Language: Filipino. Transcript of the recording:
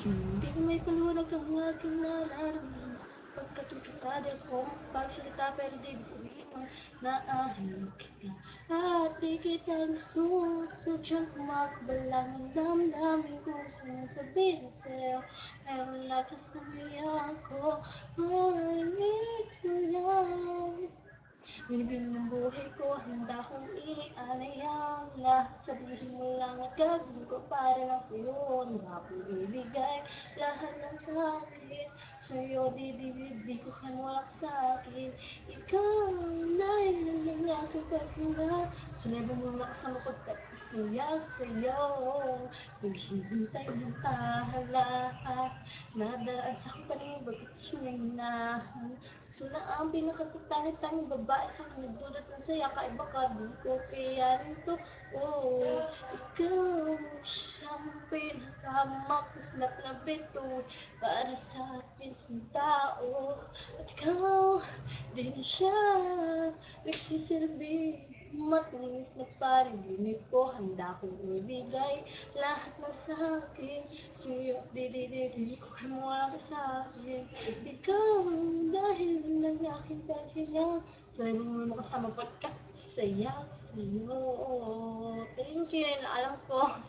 Hindi ko maipaliwanag ang aking nararamdaman pagkat kita di ako magsalita pero di ibig sabihin mo naahin kita at di kita gusto sadyang kumakabala ng damdamin ko gusto sabihin sa'yo meron na kasabi ako mahalin mo lang Binibining ng buhay ko, handa kong ialay ang lahat Sabihin mo lang at gagawin ko para lang sa'yo Handa kong ibigay lahat ng sa'kin Sa'yo di ko kanulak sa'kin Ikaw ang dahilan ng aking paghinga Sunod mo na kasama pagkat masaya sa'yo Naghihintay ng tahalaan Nadaan sa aking paningin bagkat siya'y hinahan So na ang pinakatatangit-tanging babae sa nagdulot ng saya Kaiba ka, di ko kayanin to Oh, ikaw siyang pinakamakislap na bituin Para sa pinsang tao At ikaw, di na siya nagsisilbi Matamis na panaginip ko Handa kong ibigay lahat ng sa'kin Sa'yo, di ko kamuha ka sa'kin Ikaw dahil ng aking paghinga Sabi mo kasama pagkat saya sa'yo Thank you, alam ko